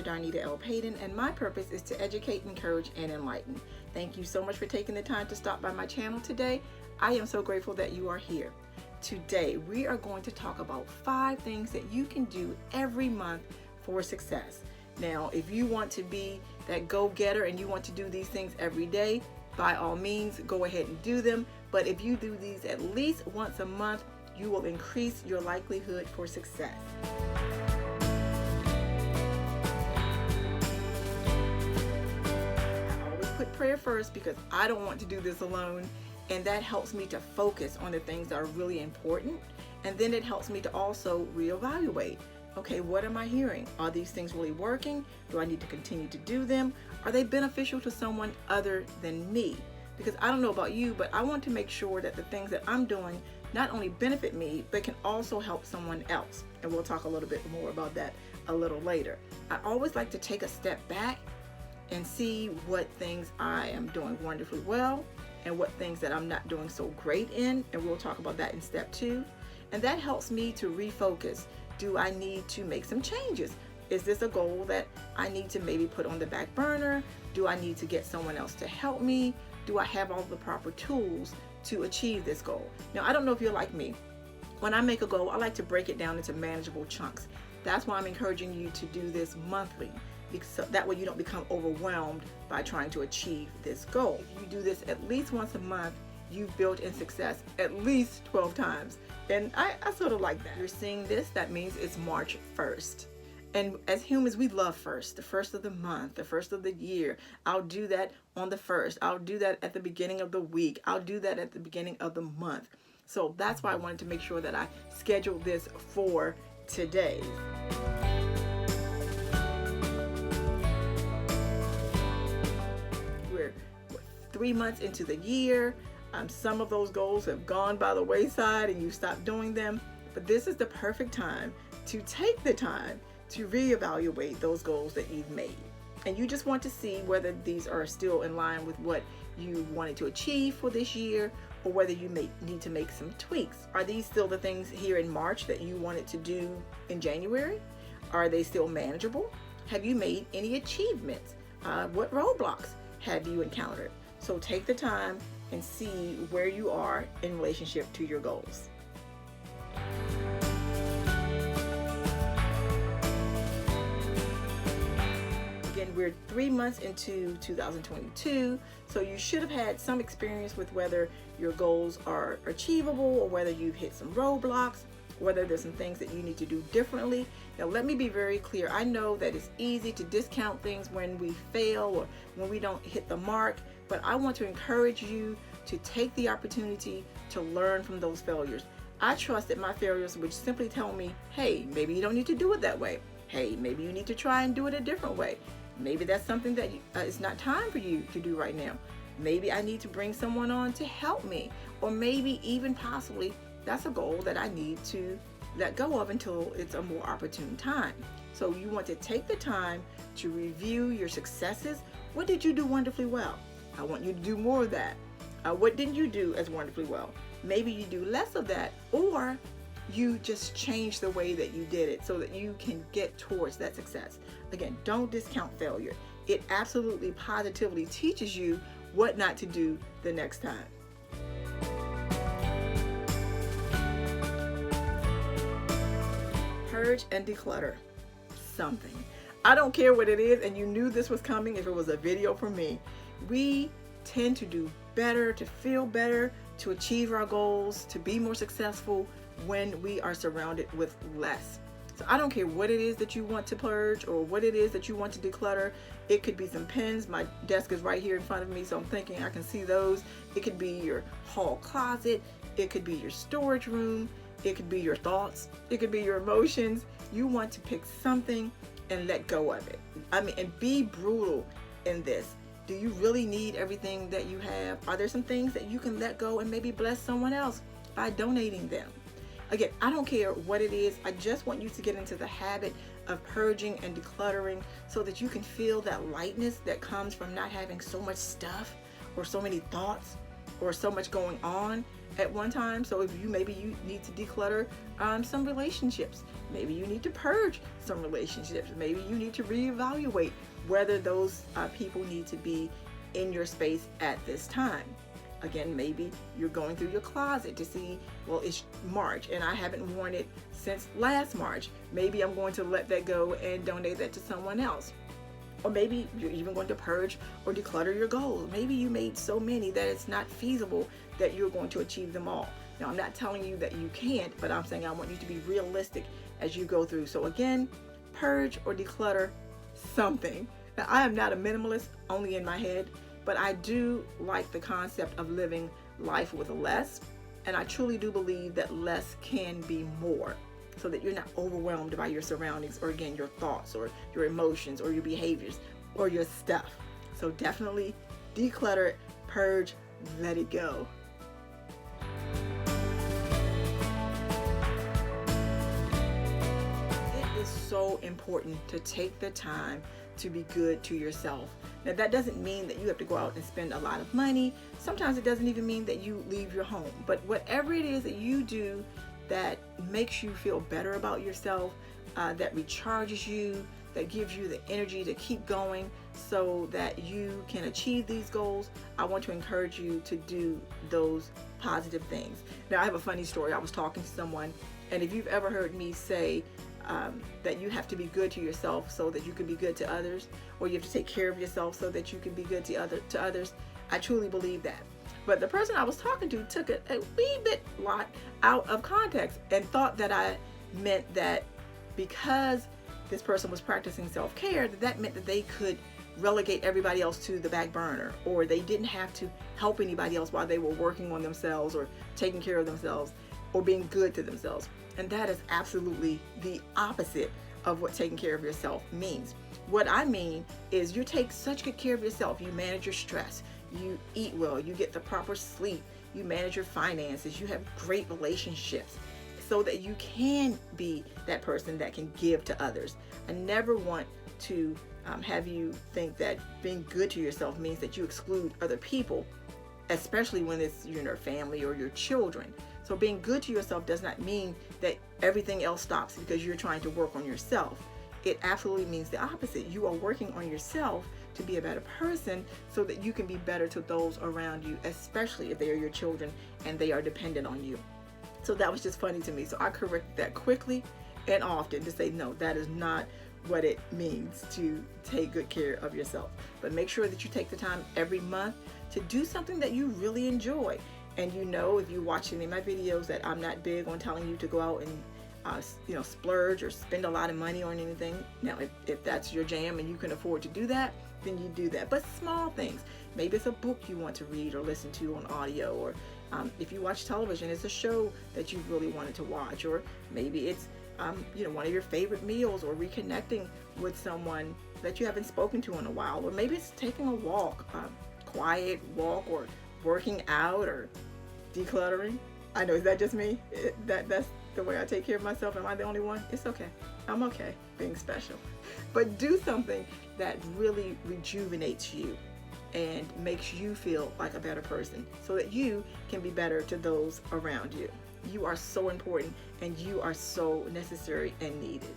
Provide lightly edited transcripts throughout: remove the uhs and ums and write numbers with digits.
Darnita L. Payton, and my purpose is to educate, encourage, and enlighten. Thank you so much for taking the time to stop by my channel today. I am so grateful that you are here. Today, we are going to talk about 5 things that you can do every month for success. Now, if you want to be that go-getter and you want to do these things every day, by all means, go ahead and do them. But if you do these at least once a month, you will increase your likelihood for success. I always put prayer first because I don't want to do this alone, and that helps me to focus on the things that are really important, and then it helps me to also reevaluate. Okay, what am I hearing? Are these things really working? Do I need to continue to do them? Are they beneficial to someone other than me? Because I don't know about you, but I want to make sure that the things that I'm doing not only benefit me, but can also help someone else. And we'll talk a little bit more about that a little later. I always like to take a step back and see what things I am doing wonderfully well and what things that I'm not doing so great in. And we'll talk about that in step 2. And that helps me to refocus. Do I need to make some changes? Is this a goal that I need to maybe put on the back burner? Do I need to get someone else to help me? Do I have all the proper tools to achieve this goal? Now, I don't know if you're like me. When I make a goal, I like to break it down into manageable chunks. That's why I'm encouraging you to do this monthly, because that way you don't become overwhelmed by trying to achieve this goal. If you do this at least once a month, you've built in success at least 12 times. And I sort of like that. You're seeing this, that means it's March 1st. And as humans, we love first, the first of the month, the first of the year. I'll do that on the 1st. I'll do that at the beginning of the week. I'll do that at the beginning of the month. So that's why I wanted to make sure that I scheduled this for today. We're 3 months into the year. Some of those goals have gone by the wayside and you stopped doing them, but this is the perfect time to take the time to reevaluate those goals that you've made. And you just want to see whether these are still in line with what you wanted to achieve for this year, or whether you may need to make some tweaks. Are these still the things here in March that you wanted to do in January? Are they still manageable? Have you made any achievements? What roadblocks have you encountered? So take the time and see where you are in relationship to your goals. Again, we're 3 months into 2022, so you should have had some experience with whether your goals are achievable or whether you've hit some roadblocks, whether there's some things that you need to do differently. Now, let me be very clear. I know that it's easy to discount things when we fail or when we don't hit the mark, but I want to encourage you to take the opportunity to learn from those failures. I trust that my failures would simply tell me, hey, maybe you don't need to do it that way. Hey, maybe you need to try and do it a different way. Maybe that's something that it's not time for you to do right now. Maybe I need to bring someone on to help me. Or maybe even possibly that's a goal that I need to let go of until it's a more opportune time. So you want to take the time to review your successes. What did you do wonderfully well? I want you to do more of that. What didn't you do as wonderfully well? Maybe you do less of that, or you just change the way that you did it so that you can get towards that success. Again, don't discount failure. It absolutely positively teaches you what not to do the next time. Purge and declutter something. I don't care what it is, and you knew this was coming if it was a video from me. We tend to do better, to feel better, to achieve our goals, to be more successful when we are surrounded with less. So I don't care what it is that you want to purge or what it is that you want to declutter. It could be some pens. My desk is right here in front of me, so I'm thinking I can see those. It could be your hall closet. It could be your storage room. It could be your thoughts. It could be your emotions. You want to pick something and let go of it. And be brutal in this. Do you really need everything that you have? Are there some things that you can let go and maybe bless someone else by donating them? Again, I don't care what it is. I just want you to get into the habit of purging and decluttering so that you can feel that lightness that comes from not having so much stuff or so many thoughts or so much going on. at one time. So if maybe you need to declutter some relationships, maybe you need to purge some relationships, maybe you need to reevaluate whether those people need to be in your space at this time. Again, maybe you're going through your closet to see, well, it's March and I haven't worn it since last March. Maybe I'm going to let that go and donate that to someone else. Or maybe you're even going to purge or declutter your goals. Maybe you made so many that it's not feasible that you're going to achieve them all. Now, I'm not telling you that you can't, but I'm saying I want you to be realistic as you go through. So again, purge or declutter something. Now, I am not a minimalist, only in my head, but I do like the concept of living life with less. And I truly do believe that less can be more, so that you're not overwhelmed by your surroundings, or again, your thoughts or your emotions or your behaviors or your stuff. So definitely declutter it, purge, let it go. It is so important to take the time to be good to yourself. Now, that doesn't mean that you have to go out and spend a lot of money. Sometimes it doesn't even mean that you leave your home. But whatever it is that you do that makes you feel better about yourself, that recharges you, that gives you the energy to keep going so that you can achieve these goals, I want to encourage you to do those positive things. Now, I have a funny story. I was talking to someone, and if you've ever heard me say that you have to be good to yourself so that you can be good to others, or you have to take care of yourself so that you can be good to others, I truly believe that. But the person I was talking to took it a wee bit lot out of context and thought that I meant that because this person was practicing self-care, that meant that they could relegate everybody else to the back burner, or they didn't have to help anybody else while they were working on themselves or taking care of themselves or being good to themselves. And that is absolutely the opposite of what taking care of yourself means. What I mean is you take such good care of yourself. You manage your stress, you eat well, you get the proper sleep, you manage your finances, you have great relationships so that you can be that person that can give to others. I never want to have you think that being good to yourself means that you exclude other people, especially when it's your family or your children. So being good to yourself does not mean that everything else stops because you're trying to work on yourself. It absolutely means the opposite. You are working on yourself to be a better person so that you can be better to those around you, especially if they are your children and they are dependent on you. So that was just funny to me. So I corrected that quickly and often to say, no, that is not what it means to take good care of yourself. But make sure that you take the time every month to do something that you really enjoy. And if you watch any of my videos, that I'm not big on telling you to go out and splurge or spend a lot of money on anything. Now, if that's your jam and you can afford to do that, then you do that. But small things. Maybe it's a book you want to read or listen to on audio, or if you watch television, it's a show that you really wanted to watch, or maybe it's one of your favorite meals, or reconnecting with someone that you haven't spoken to in a while, or maybe it's taking a walk, quiet walk, or working out, or decluttering. I know, is that just me? That's the way I take care of myself. Am I the only one? It's okay. I'm okay being special. But do something that really rejuvenates you and makes you feel like a better person so that you can be better to those around you. You are so important and you are so necessary and needed.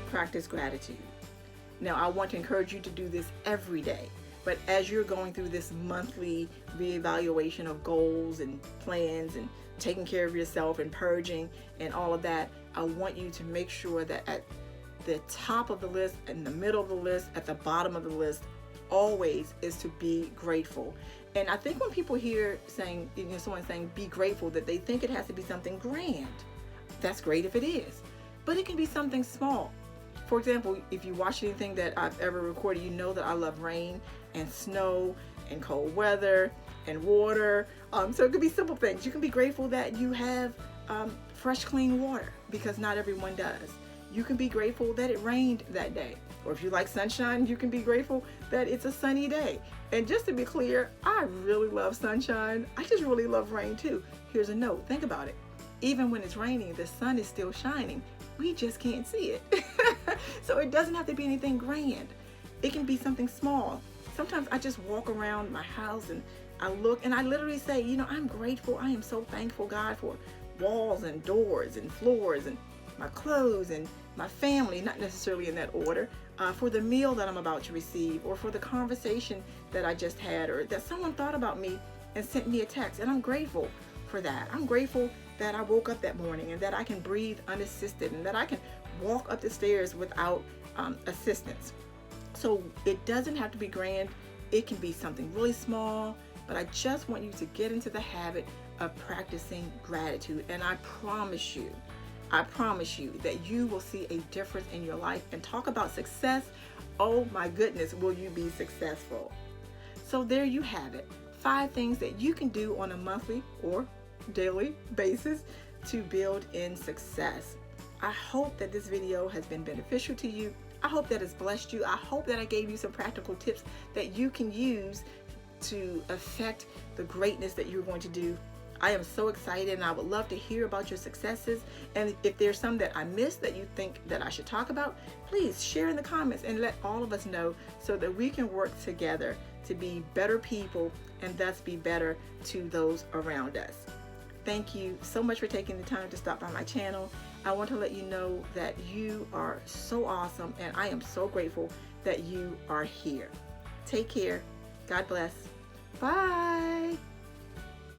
Practice gratitude. Now, I want to encourage you to do this every day. But as you're going through this monthly reevaluation of goals and plans and taking care of yourself and purging and all of that, I want you to make sure that at the top of the list, in the middle of the list, at the bottom of the list, always is to be grateful. And I think when people hear someone saying be grateful, that they think it has to be something grand. That's great if it is, but it can be something small. For example, if you watch anything that I've ever recorded, you know that I love rain and snow and cold weather and water. So it could be simple things. You can be grateful that you have fresh, clean water, because not everyone does. You can be grateful that it rained that day. Or if you like sunshine, you can be grateful that it's a sunny day. And just to be clear, I really love sunshine. I just really love rain too. Here's a note. Think about it. Even when it's raining, the sun is still shining. We just can't see it. So it doesn't have to be anything grand. It can be something small. Sometimes I just walk around my house and I look and I literally say, you know, I'm grateful. I am so thankful, God, for walls and doors and floors and my clothes and my family, not necessarily in that order, for the meal that I'm about to receive, or for the conversation that I just had, or that someone thought about me and sent me a text. And I'm grateful for that. I'm grateful that I woke up that morning and that I can breathe unassisted and that I can walk up the stairs without assistance. So it doesn't have to be grand. It can be something really small, but I just want you to get into the habit of practicing gratitude. And I promise you that you will see a difference in your life. And talk about success. Oh my goodness, will you be successful? So there you have it. 5 things that you can do on a monthly or daily basis to build in success. I hope that this video has been beneficial to you. I hope that it's blessed you. I hope that I gave you some practical tips that you can use to affect the greatness that you're going to do. I am so excited, and I would love to hear about your successes. And if there's some that I missed that you think that I should talk about, please share in the comments and let all of us know, so that we can work together to be better people and thus be better to those around us. Thank you so much for taking the time to stop by my channel. I want to let you know that you are so awesome, and I am so grateful that you are here. Take care. God bless. Bye.